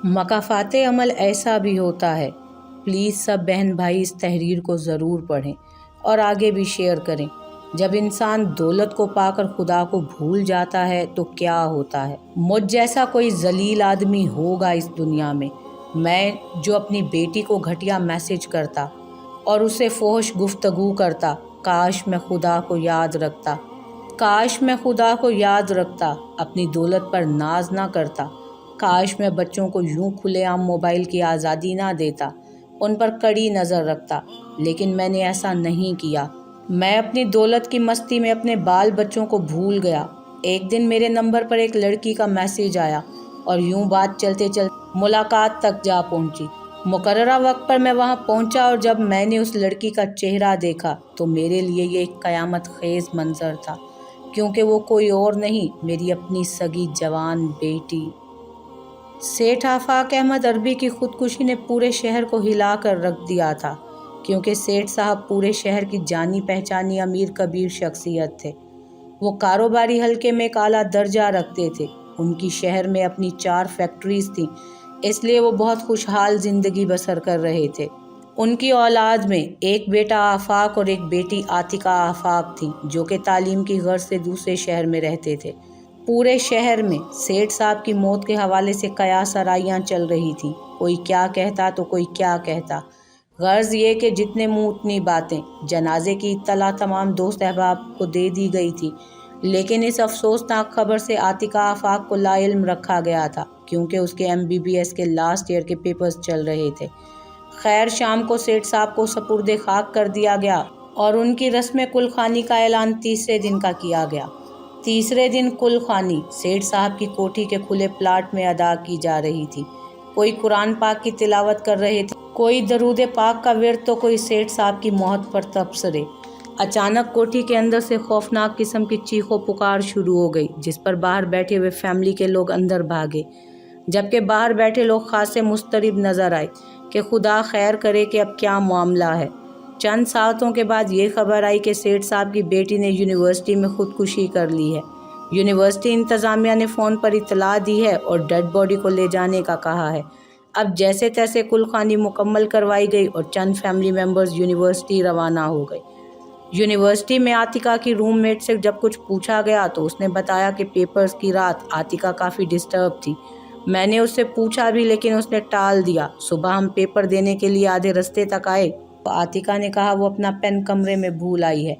مکافات عمل ایسا بھی ہوتا ہے۔ پلیز سب بہن بھائی اس تحریر کو ضرور پڑھیں اور آگے بھی شیئر کریں۔ جب انسان دولت کو پا کر خدا کو بھول جاتا ہے تو کیا ہوتا ہے؟ مجھ جیسا کوئی ذلیل آدمی ہوگا اس دنیا میں جو اپنی بیٹی کو گھٹیا میسج کرتا اور اسے فحش گفتگو کرتا۔ کاش میں خدا کو یاد رکھتا، کاش میں خدا کو یاد رکھتا، اپنی دولت پر ناز نہ کرتا۔ کاش میں بچوں کو یوں کھلے عام موبائل کی آزادی نہ دیتا، ان پر کڑی نظر رکھتا، لیکن میں نے ایسا نہیں کیا۔ میں اپنی دولت کی مستی میں اپنے بال بچوں کو بھول گیا۔ ایک دن میرے نمبر پر ایک لڑکی کا میسج آیا اور یوں بات چلتے چلتے ملاقات تک جا پہنچی۔ مقررہ وقت پر میں وہاں پہنچا اور جب میں نے اس لڑکی کا چہرہ دیکھا تو میرے لیے یہ ایک قیامت خیز منظر تھا، کیونکہ وہ کوئی اور نہیں، میری اپنی سگی جوان بیٹی۔ سیٹھ آفاق احمد عربی کی خودکشی نے پورے شہر کو ہلا کر رکھ دیا تھا، کیونکہ سیٹھ صاحب پورے شہر کی جانی پہچانی امیر کبیر شخصیت تھے۔ وہ کاروباری حلقے میں ایک اعلیٰ درجہ رکھتے تھے۔ ان کی شہر میں اپنی 4 فیکٹریز تھیں، اس لیے وہ بہت خوشحال زندگی بسر کر رہے تھے۔ ان کی اولاد میں ایک بیٹا آفاق اور ایک بیٹی عاتقہ آفاق تھیں، جو کہ تعلیم کی غرض سے دوسرے شہر میں رہتے تھے۔ پورے شہر میں سیٹھ صاحب کی موت کے حوالے سے قیاس آرائیاں چل رہی تھیں، کوئی کیا کہتا تو کوئی کیا کہتا۔ غرض یہ کہ جتنے منہ اتنی باتیں۔ جنازے کی اطلاع تمام دوست احباب کو دے دی گئی تھی، لیکن اس افسوسناک خبر سے عاتقہ آفاق کو لا علم رکھا گیا تھا، کیونکہ اس کے MBBS کے لاسٹ ایئر کے پیپرز چل رہے تھے۔ خیر شام کو سیٹھ صاحب کو سپرد خاک کر دیا گیا اور ان کی رسم کل خوانی کا اعلان تیسرے دن کا کیا گیا۔ تیسرے دن کل خوانی سیٹھ صاحب کی کوٹھی کے کھلے پلاٹ میں ادا کی جا رہی تھی۔ کوئی قرآن پاک کی تلاوت کر رہے تھے، کوئی درود پاک کا ورد تو کوئی سیٹھ صاحب کی موت پر تبصرے۔ اچانک کوٹھی کے اندر سے خوفناک قسم کی چیخ و پکار شروع ہو گئی، جس پر باہر بیٹھے ہوئے فیملی کے لوگ اندر بھاگے، جبکہ باہر بیٹھے لوگ خاصے مضطرب نظر آئے کہ خدا خیر کرے کہ اب کیا معاملہ ہے۔ چند ساعتوں کے بعد یہ خبر آئی کہ سیٹھ صاحب کی بیٹی نے یونیورسٹی میں خودکشی کر لی ہے۔ یونیورسٹی انتظامیہ نے فون پر اطلاع دی ہے اور ڈیڈ باڈی کو لے جانے کا کہا ہے۔ اب جیسے تیسے کل خوانی مکمل کروائی گئی اور چند فیملی ممبرز یونیورسٹی روانہ ہو گئے۔ یونیورسٹی میں عاتقہ کی روم میٹ سے جب کچھ پوچھا گیا تو اس نے بتایا کہ پیپرز کی رات عاتقہ کافی ڈسٹرب تھی۔ میں نے اس سے پوچھا بھی لیکن اس نے ٹال دیا۔ صبح ہم پیپر دینے کے لیے آدھے رستے تک آئے تو عاتقہ نے کہا وہ اپنا پین کمرے میں بھول آئی ہے،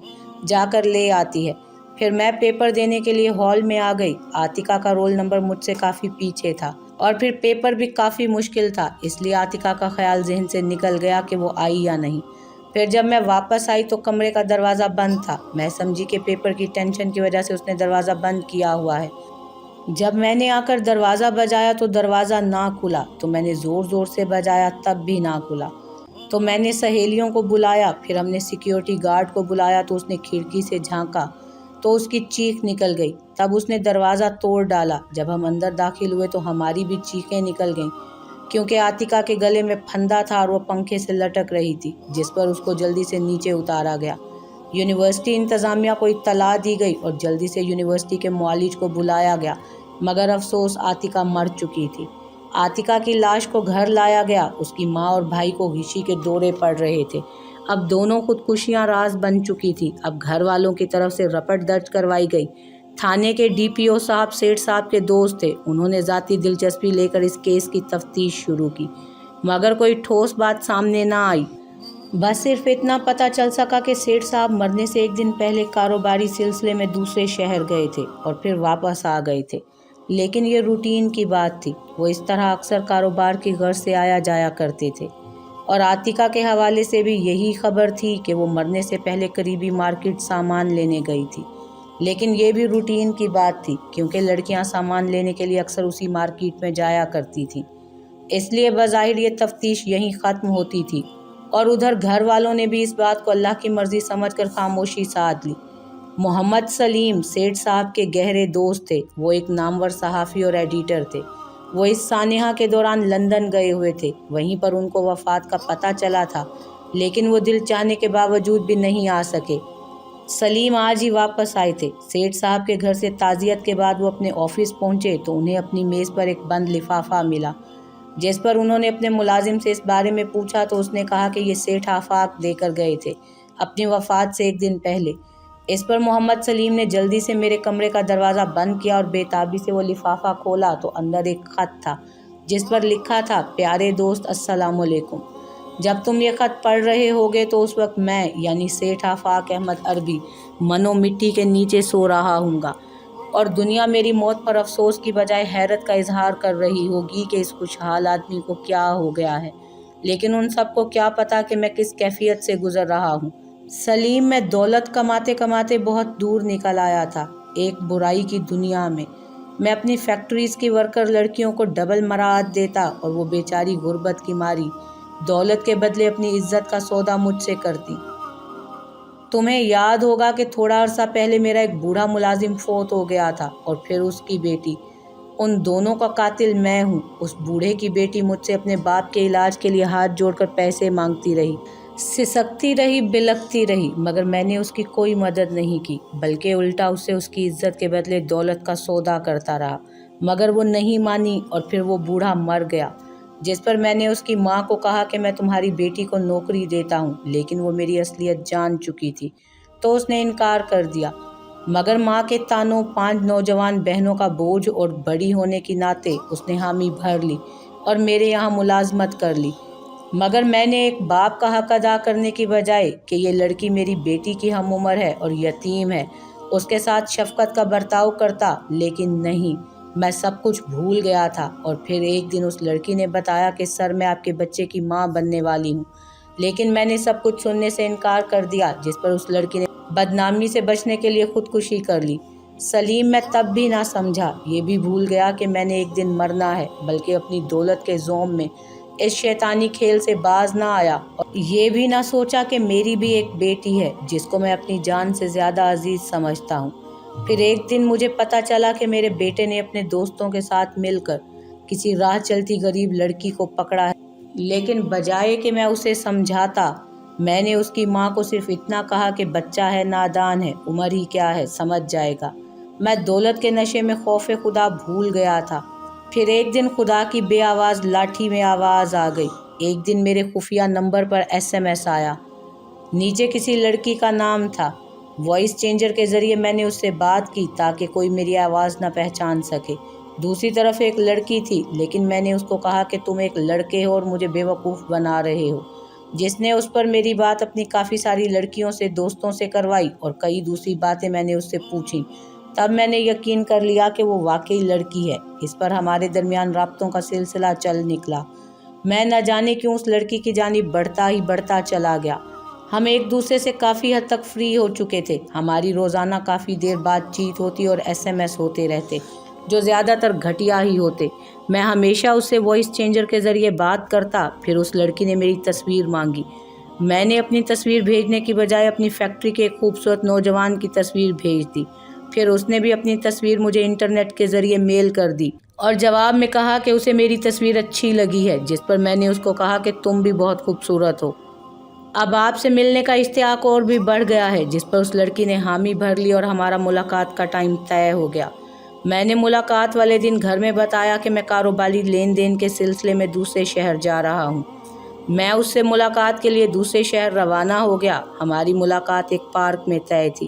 جا کر لے آتی ہے۔ پھر میں پیپر دینے کے لیے ہال میں آ گئی۔ عاتقہ کا رول نمبر مجھ سے کافی پیچھے تھا اور پھر پیپر بھی کافی مشکل تھا، اس لیے عاتقہ کا خیال ذہن سے نکل گیا کہ وہ آئی یا نہیں۔ پھر جب میں واپس آئی تو کمرے کا دروازہ بند تھا۔ میں سمجھی کہ پیپر کی ٹینشن کی وجہ سے اس نے دروازہ بند کیا ہوا ہے۔ جب میں نے آ کر دروازہ بجایا تو دروازہ نہ کھلا، تو میں نے زور زور سے بجایا تب بھی نہ کھلا۔ تو میں نے سہیلیوں کو بلایا، پھر ہم نے سیکیورٹی گارڈ کو بلایا تو اس نے کھڑکی سے جھانکا تو اس کی چیخ نکل گئی، تب اس نے دروازہ توڑ ڈالا۔ جب ہم اندر داخل ہوئے تو ہماری بھی چیخیں نکل گئیں، کیونکہ عاتقہ کے گلے میں پھندا تھا اور وہ پنکھے سے لٹک رہی تھی، جس پر اس کو جلدی سے نیچے اتارا گیا۔ یونیورسٹی انتظامیہ کو اطلاع دی گئی اور جلدی سے یونیورسٹی کے معالج کو بلایا گیا، مگر افسوس عاتقہ مر چکی تھی۔ عاتقہ کی لاش کو گھر لایا گیا۔ اس کی ماں اور بھائی کو غشی کے دورے پڑ رہے تھے۔ اب دونوں خودکشیاں راز بن چکی تھی۔ اب گھر والوں کی طرف سے رپٹ درج کروائی گئی۔ تھانے کے DPO صاحب سیٹھ صاحب کے دوست تھے، انہوں نے ذاتی دلچسپی لے کر اس کیس کی تفتیش شروع کی، مگر کوئی ٹھوس بات سامنے نہ آئی۔ بس صرف اتنا پتہ چل سکا کہ سیٹھ صاحب مرنے سے ایک دن پہلے کاروباری سلسلے میں دوسرے شہر گئے تھے اور پھر واپس آ گئے تھے، لیکن یہ روٹین کی بات تھی۔ وہ اس طرح اکثر کاروبار کی غرض سے آیا جایا کرتے تھے، اور عاتقہ کے حوالے سے بھی یہی خبر تھی کہ وہ مرنے سے پہلے قریبی مارکیٹ سامان لینے گئی تھی، لیکن یہ بھی روٹین کی بات تھی کیونکہ لڑکیاں سامان لینے کے لیے اکثر اسی مارکیٹ میں جایا کرتی تھیں۔ اس لیے بظاہر یہ تفتیش یہیں ختم ہوتی تھی، اور ادھر گھر والوں نے بھی اس بات کو اللہ کی مرضی سمجھ کر خاموشی سادھ لی۔ محمد سلیم سیٹھ صاحب کے گہرے دوست تھے۔ وہ ایک نامور صحافی اور ایڈیٹر تھے۔ وہ اس سانحہ کے دوران لندن گئے ہوئے تھے، وہیں پر ان کو وفات کا پتہ چلا تھا، لیکن وہ دل چاہنے کے باوجود بھی نہیں آ سکے۔ سلیم آج ہی واپس آئے تھے۔ سیٹھ صاحب کے گھر سے تعزیت کے بعد وہ اپنے آفس پہنچے تو انہیں اپنی میز پر ایک بند لفافہ ملا۔ جس پر انہوں نے اپنے ملازم سے اس بارے میں پوچھا تو اس نے کہا کہ یہ سیٹھ آفاق دے کر گئے تھے اپنی وفات سے 1 دن پہلے۔ اس پر محمد سلیم نے جلدی سے میرے کمرے کا دروازہ بند کیا اور بے تابی سے وہ لفافہ کھولا تو اندر ایک خط تھا جس پر لکھا تھا، پیارے دوست السلام علیکم، جب تم یہ خط پڑھ رہے ہوگے تو اس وقت میں یعنی سیٹھ آفاق احمد عربی منو مٹی کے نیچے سو رہا ہوں گا اور دنیا میری موت پر افسوس کی بجائے حیرت کا اظہار کر رہی ہوگی کہ اس خوشحال آدمی کو کیا ہو گیا ہے، لیکن ان سب کو کیا پتا کہ میں کس کیفیت سے گزر رہا ہوں۔ سلیم، میں دولت کماتے کماتے بہت دور نکل آیا تھا، ایک برائی کی دنیا میں۔ میں اپنی فیکٹریز کی ورکر لڑکیوں کو ڈبل مراعات دیتا اور وہ بیچاری غربت کی ماری دولت کے بدلے اپنی عزت کا سودا مجھ سے کرتی۔ تمہیں یاد ہوگا کہ تھوڑا عرصہ پہلے میرا ایک بوڑھا ملازم فوت ہو گیا تھا اور پھر اس کی بیٹی، ان دونوں کا قاتل میں ہوں۔ اس بوڑھے کی بیٹی مجھ سے اپنے باپ کے علاج کے لیے ہاتھ جوڑ کر پیسے مانگتی رہی، سسکتی رہی، بلکتی رہی، مگر میں نے اس کی کوئی مدد نہیں کی، بلکہ الٹا اس سے اس کی عزت کے بدلے دولت کا سودا کرتا رہا، مگر وہ نہیں مانی اور پھر وہ بوڑھا مر گیا، جس پر میں نے اس کی ماں کو کہا کہ میں تمہاری بیٹی کو نوکری دیتا ہوں، لیکن وہ میری اصلیت جان چکی تھی تو اس نے انکار کر دیا، مگر ماں کے تانوں 5 نوجوان بہنوں کا بوجھ اور بڑی ہونے کی ناطے اس نے حامی بھر لی اور میرے یہاں ملازمت کر لی، مگر میں نے ایک باپ کا حق ادا کرنے کی بجائے کہ یہ لڑکی میری بیٹی کی ہم عمر ہے اور یتیم ہے اس کے ساتھ شفقت کا برتاؤ کرتا، لیکن نہیں، میں سب کچھ بھول گیا تھا۔ اور پھر ایک دن اس لڑکی نے بتایا کہ سر میں آپ کے بچے کی ماں بننے والی ہوں، لیکن میں نے سب کچھ سننے سے انکار کر دیا، جس پر اس لڑکی نے بدنامی سے بچنے کے لیے خودکشی کر لی۔ سلیم، میں تب بھی نہ سمجھا، یہ بھی بھول گیا کہ میں نے ایک دن مرنا ہے، بلکہ اپنی دولت کے زوم میں اس شیطانی کھیل سے باز نہ آیا اور یہ بھی نہ سوچا کہ میری بھی ایک بیٹی ہے جس کو میں اپنی جان سے زیادہ عزیز سمجھتا ہوں۔ پھر ایک دن مجھے پتہ چلا کہ میرے بیٹے نے اپنے دوستوں کے ساتھ مل کر کسی راہ چلتی غریب لڑکی کو پکڑا ہے، لیکن بجائے کہ میں اسے سمجھاتا، میں نے اس کی ماں کو صرف اتنا کہا کہ بچہ ہے، نادان ہے، عمر ہی کیا ہے، سمجھ جائے گا۔ میں دولت کے نشے میں خوف خدا بھول گیا تھا۔ پھر ایک دن خدا کی بے آواز لاٹھی میں آواز آ گئی۔ ایک دن میرے خفیہ نمبر پر SMS آیا، نیچے کسی لڑکی کا نام تھا۔ وائس چینجر کے ذریعے میں نے اس سے بات کی تاکہ کوئی میری آواز نہ پہچان سکے۔ دوسری طرف ایک لڑکی تھی، لیکن میں نے اس کو کہا کہ تم ایک لڑکے ہو اور مجھے بیوقوف بنا رہے ہو، جس نے اس پر میری بات اپنی کافی ساری لڑکیوں سے دوستوں سے کروائی اور کئی دوسری باتیں میں نے اس سے پوچھیں۔ تب میں نے یقین کر لیا کہ وہ واقعی لڑکی ہے۔ اس پر ہمارے درمیان رابطوں کا سلسلہ چل نکلا۔ میں نہ جانے کیوں اس لڑکی کی جانب بڑھتا چلا گیا۔ ہم ایک دوسرے سے کافی حد تک فری ہو چکے تھے۔ ہماری روزانہ کافی دیر بات چیت ہوتی اور SMS ہوتے رہتے، جو زیادہ تر گھٹیا ہی ہوتے۔ میں ہمیشہ اس سے وائس چینجر کے ذریعے بات کرتا۔ پھر اس لڑکی نے میری تصویر مانگی۔ میں نے اپنی تصویر بھیجنے کی بجائے اپنی فیکٹری کے ایک خوبصورت نوجوان کی تصویر بھیج دی۔ پھر اس نے بھی اپنی تصویر مجھے انٹرنیٹ کے ذریعے میل کر دی اور جواب میں کہا کہ اسے میری تصویر اچھی لگی ہے، جس پر میں نے اس کو کہا کہ تم بھی بہت خوبصورت ہو، اب آپ سے ملنے کا اشتیاق اور بھی بڑھ گیا ہے، جس پر اس لڑکی نے حامی بھر لی اور ہمارا ملاقات کا ٹائم طے ہو گیا۔ میں نے ملاقات والے دن گھر میں بتایا کہ میں کاروباری لین دین کے سلسلے میں دوسرے شہر جا رہا ہوں۔ میں اس سے ملاقات کے لیے دوسرے شہر روانہ ہو گیا۔ ہماری ملاقات ایک پارک میں طے تھی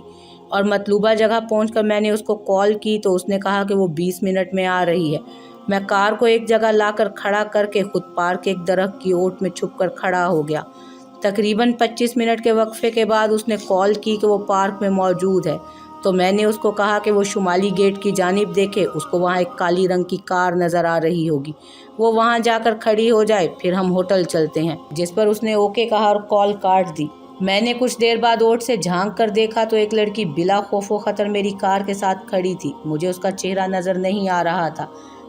اور مطلوبہ جگہ پہنچ کر میں نے اس کو کال کی تو اس نے کہا کہ وہ 20 منٹ میں آ رہی ہے۔ میں کار کو ایک جگہ لا کر کھڑا کر کے خود پارک ایک درخت کی اوٹ میں چھپ کر کھڑا ہو گیا۔ تقریباً 25 منٹ کے وقفے کے بعد اس نے کال کی کہ وہ پارک میں موجود ہے، تو میں نے اس کو کہا کہ وہ شمالی گیٹ کی جانب دیکھے، اس کو وہاں ایک کالی رنگ کی کار نظر آ رہی ہوگی، وہ وہاں جا کر کھڑی ہو جائے، پھر ہم ہوٹل چلتے ہیں، جس پر اس نے اوکے کہا اور کال کاٹ دی۔ میں نے کچھ دیر بعد اوٹ سے جھانک کر دیکھا تو ایک لڑکی بلا خوف و خطر میری کار کے ساتھ کھڑی تھی۔ مجھے اس کا چہرہ نظر نہیں آ رہا تھا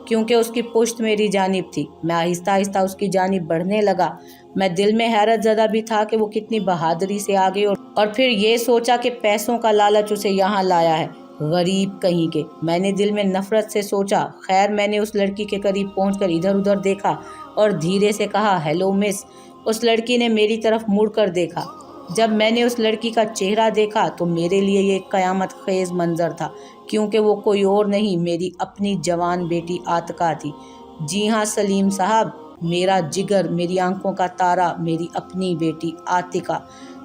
کیونکہ اس کی پشت میری جانب تھی۔ میں آہستہ آہستہ اس کی جانب بڑھنے لگا۔ میں دل میں حیرت زدہ بھی تھا کہ وہ کتنی بہادری سے آ گئی اور پھر یہ سوچا کہ پیسوں کا لالچ اسے یہاں لایا ہے، غریب کہیں کے۔ میں نے دل میں نفرت سے سوچا۔ خیر، میں نے اس لڑکی کے قریب پہنچ کر ادھر ادھر دیکھا اور دھیرے سے کہا، ہیلو مس۔ اس لڑکی نے میری طرف مڑ کر دیکھا۔ جب میں نے اس لڑکی کا چہرہ دیکھا تو میرے لیے یہ ایک قیامت خیز منظر تھا، کیونکہ وہ کوئی اور نہیں، میری اپنی جوان بیٹی عاتقہ تھی۔ جی ہاں سلیم صاحب، میرا جگر، میری آنکھوں کا تارا، میری اپنی بیٹی عاتقہ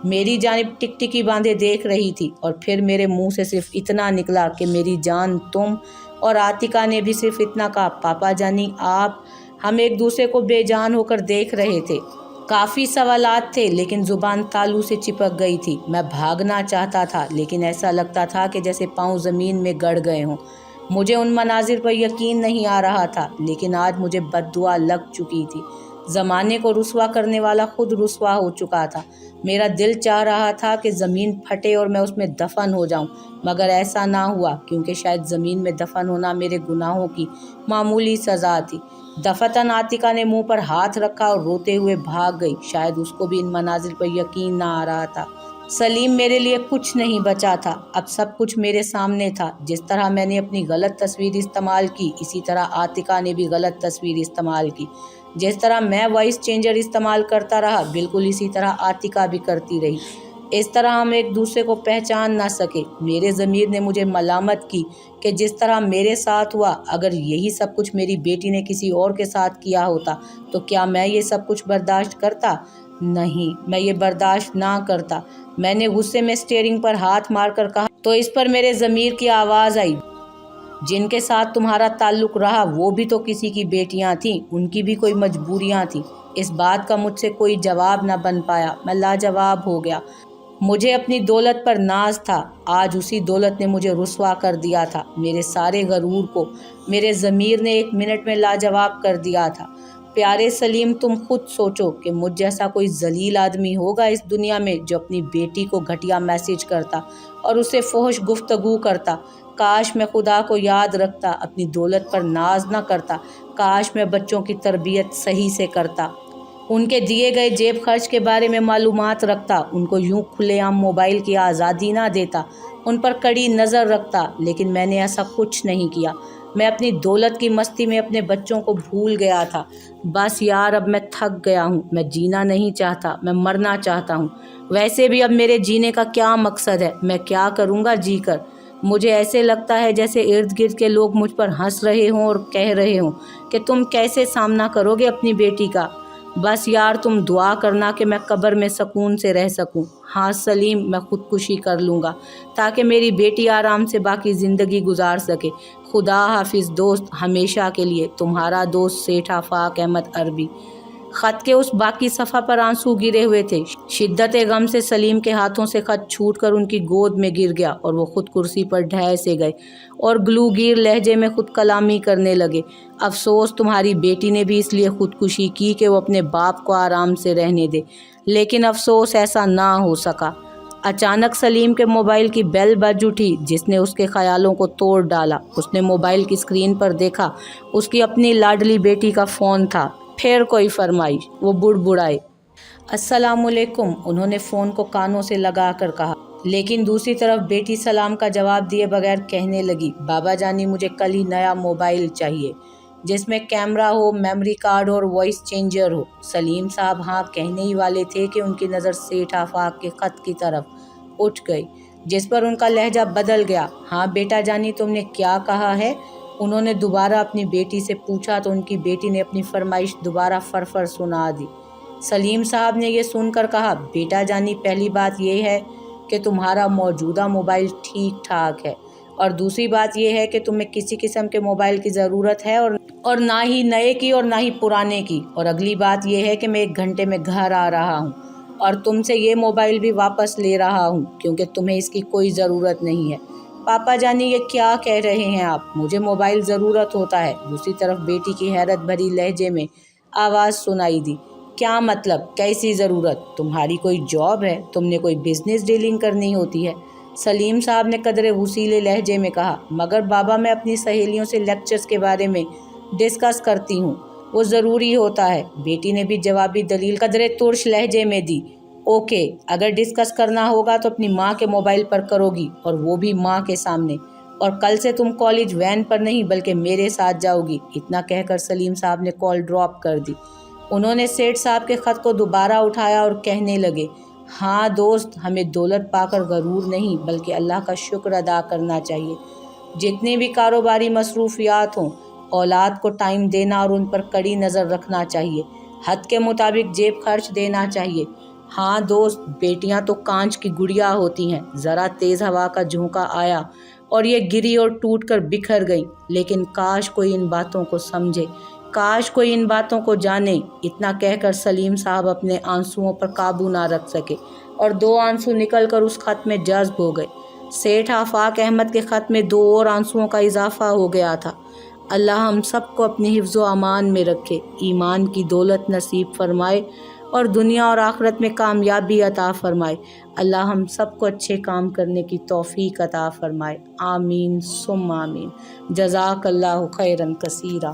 میری جانب ٹکٹکی باندھے دیکھ رہی تھی، اور پھر میرے منہ سے صرف اتنا نکلا کہ میری جان تم، اور عاتقہ نے بھی صرف اتنا کہا، پاپا جانی آپ۔ ہم ایک دوسرے کو بے جان ہو کر دیکھ رہے تھے۔ کافی سوالات تھے لیکن زبان تالو سے چپک گئی تھی۔ میں بھاگنا چاہتا تھا لیکن ایسا لگتا تھا کہ جیسے پاؤں زمین میں گڑ گئے ہوں۔ مجھے ان مناظر پر یقین نہیں آ رہا تھا، لیکن آج مجھے بد دعا لگ چکی تھی۔ زمانے کو رسوا کرنے والا خود رسوا ہو چکا تھا۔ میرا دل چاہ رہا تھا کہ زمین پھٹے اور میں اس میں دفن ہو جاؤں، مگر ایسا نہ ہوا، کیونکہ شاید زمین میں دفن ہونا میرے گناہوں کی معمولی سزا تھی۔ دفتن عاتقہ نے منہ پر ہاتھ رکھا اور روتے ہوئے بھاگ گئی۔ شاید اس کو بھی ان مناظر پر یقین نہ آ رہا تھا۔ سلیم میرے لیے کچھ نہیں بچا تھا، اب سب کچھ میرے سامنے تھا۔ جس طرح میں نے اپنی غلط تصویر استعمال کی، اسی طرح عاتقہ نے بھی غلط تصویر استعمال کی۔ جس طرح میں وائس چینجر استعمال کرتا رہا، بالکل اسی طرح عاتقہ بھی کرتی رہی۔ اس طرح ہم ایک دوسرے کو پہچان نہ سکے۔ میرے ضمیر نے مجھے ملامت کی کہ جس طرح میرے ساتھ ہوا، اگر یہی سب کچھ میری بیٹی نے کسی اور کے ساتھ کیا ہوتا تو کیا میں یہ سب کچھ برداشت کرتا؟ نہیں، میں یہ برداشت نہ کرتا۔ میں نے غصے میں اسٹیئرنگ پر ہاتھ مار کر کہا، تو اس پر میرے ضمیر کی آواز آئی، جن کے ساتھ تمہارا تعلق رہا وہ بھی تو کسی کی بیٹیاں تھیں، ان کی بھی کوئی مجبوریاں تھیں۔ اس بات کا مجھ سے کوئی جواب نہ بن پایا۔ میں لاجواب ہو گیا۔ مجھے اپنی دولت پر ناز تھا، آج اسی دولت نے مجھے رسوا کر دیا تھا۔ میرے سارے غرور کو میرے ضمیر نے ایک منٹ میں لاجواب کر دیا تھا۔ پیارے سلیم، تم خود سوچو کہ مجھ جیسا کوئی ذلیل آدمی ہوگا اس دنیا میں جو اپنی بیٹی کو گھٹیا میسج کرتا اور اسے فحش گفتگو کرتا؟ کاش میں خدا کو یاد رکھتا، اپنی دولت پر ناز نہ کرتا۔ کاش میں بچوں کی تربیت صحیح سے کرتا، ان کے دیے گئے جیب خرچ کے بارے میں معلومات رکھتا، ان کو یوں کھلے عام موبائل کی آزادی نہ دیتا، ان پر کڑی نظر رکھتا۔ لیکن میں نے ایسا کچھ نہیں کیا۔ میں اپنی دولت کی مستی میں اپنے بچوں کو بھول گیا تھا۔ بس یار، اب میں تھک گیا ہوں۔ میں جینا نہیں چاہتا، میں مرنا چاہتا ہوں۔ ویسے بھی اب میرے جینے کا کیا مقصد ہے؟ میں کیا کروں گا جی کر؟ مجھے ایسے لگتا ہے جیسے ارد گرد کے لوگ مجھ پر ہنس رہے ہوں اور کہہ رہے ہوں کہ تم کیسے سامنا کرو گے اپنی بیٹی کا؟ بس یار، تم دعا کرنا کہ میں قبر میں سکون سے رہ سکوں۔ ہاں سلیم، میں خودکشی کر لوں گا تاکہ میری بیٹی آرام سے باقی زندگی گزار سکے۔ خدا حافظ دوست، ہمیشہ کے لیے تمہارا دوست سیٹھ آفاق احمد عربی۔ خط کے اس باقی صفحہ پر آنسو گرے ہوئے تھے۔ شدت غم سے سلیم کے ہاتھوں سے خط چھوٹ کر ان کی گود میں گر گیا اور وہ خود کرسی پر ڈھہ سے گئے اور گلوگیر لہجے میں خود کلامی کرنے لگے۔ افسوس، تمہاری بیٹی نے بھی اس لیے خودکشی کی کہ وہ اپنے باپ کو آرام سے رہنے دے، لیکن افسوس ایسا نہ ہو سکا۔ اچانک سلیم کے موبائل کی بیل بج اٹھی جس نے اس کے خیالوں کو توڑ ڈالا۔ اس نے موبائل کی اسکرین پر دیکھا، اس کی اپنی لاڈلی بیٹی کا فون تھا۔ پھر کوئی فرمائش، وہ بڑبڑائے، السلام علیکم۔ انہوں نے فون کو کانوں سے لگا کر کہا، لیکن دوسری طرف بیٹی سلام کا جواب دیے بغیر کہنے لگی، بابا جانی مجھے کل ہی نیا موبائل چاہیے جس میں کیمرہ ہو، میموری کارڈ ہو اور وائس چینجر ہو۔ سلیم صاحب ہاں کہنے ہی والے تھے کہ ان کی نظر سیٹھ آفاق کے خط کی طرف اٹھ گئی، جس پر ان کا لہجہ بدل گیا۔ ہاں بیٹا جانی، تم نے کیا کہا ہے؟ انہوں نے دوبارہ اپنی بیٹی سے پوچھا تو ان کی بیٹی نے اپنی فرمائش دوبارہ فرفر سنا دی۔ سلیم صاحب نے یہ سن کر کہا، بیٹا جانی، پہلی بات یہ ہے کہ تمہارا موجودہ موبائل ٹھیک ٹھاک ہے، اور دوسری بات یہ ہے کہ تمہیں کسی قسم کے موبائل کی ضرورت ہے اور نہ ہی نئے کی اور نہ ہی پرانے کی، اور اگلی بات یہ ہے کہ میں 1 گھنٹے میں گھر آ رہا ہوں اور تم سے یہ موبائل بھی واپس لے رہا ہوں کیونکہ تمہیں اس کی کوئی ضرورت نہیں ہے۔ پاپا جانی، یہ کیا کہہ رہے ہیں آپ؟ مجھے موبائل ضرورت ہوتا ہے۔ دوسری طرف بیٹی کی حیرت بھری لہجے میں آواز سنائی دی، کیا مطلب؟ کیسی ضرورت؟ تمہاری کوئی جاب ہے؟ تم نے کوئی بزنس ڈیلنگ کرنی ہوتی ہے؟ سلیم صاحب نے قدرے غصیلے لہجے میں کہا، مگر بابا میں اپنی سہیلیوں سے لیکچرز کے بارے میں ڈسکس کرتی ہوں، وہ ضروری ہوتا ہے۔ بیٹی نے بھی جوابی دلیل قدرے ترش لہجے میں دی۔ اوکے، اگر ڈسکس کرنا ہوگا تو اپنی ماں کے موبائل پر کرو گی، اور وہ بھی ماں کے سامنے، اور کل سے تم کالج وین پر نہیں بلکہ میرے ساتھ جاؤ گی۔ اتنا کہہ کر سلیم صاحب نے کال ڈراپ کر دی۔ انہوں نے سیٹھ صاحب کے خط کو دوبارہ اٹھایا اور کہنے لگے، ہاں دوست، ہمیں دولت پا کر غرور نہیں بلکہ اللہ کا شکر ادا کرنا چاہیے۔ جتنی بھی کاروباری مصروفیات ہوں، اولاد کو ٹائم دینا اور ان پر کڑی نظر رکھنا چاہیے۔ حد کے مطابق جیب خرچ دینا چاہیے۔ ہاں دوست، بیٹیاں تو کانچ کی گڑیا ہوتی ہیں۔ ذرا تیز ہوا کا جھونکا آیا اور یہ گری اور ٹوٹ کر بکھر گئی، لیکن کاش کوئی ان باتوں کو سمجھے، کاش کوئی ان باتوں کو جانے۔ اتنا کہہ کر سلیم صاحب اپنے آنسوؤں پر قابو نہ رکھ سکے اور 2 آنسو نکل کر اس خط میں جذب ہو گئے۔ سیٹھ آفاق احمد کے خط میں 2 اور آنسوؤں کا اضافہ ہو گیا تھا۔ اللہ ہم سب کو اپنی حفظ و امان میں رکھے، ایمان کی دولت نصیب فرمائے اور دنیا اور آخرت میں کامیابی عطا فرمائے۔ اللہ ہم سب کو اچھے کام کرنے کی توفیق عطا فرمائے۔ آمین ثم آمین۔ جزاک اللہ خیرا کثیرا۔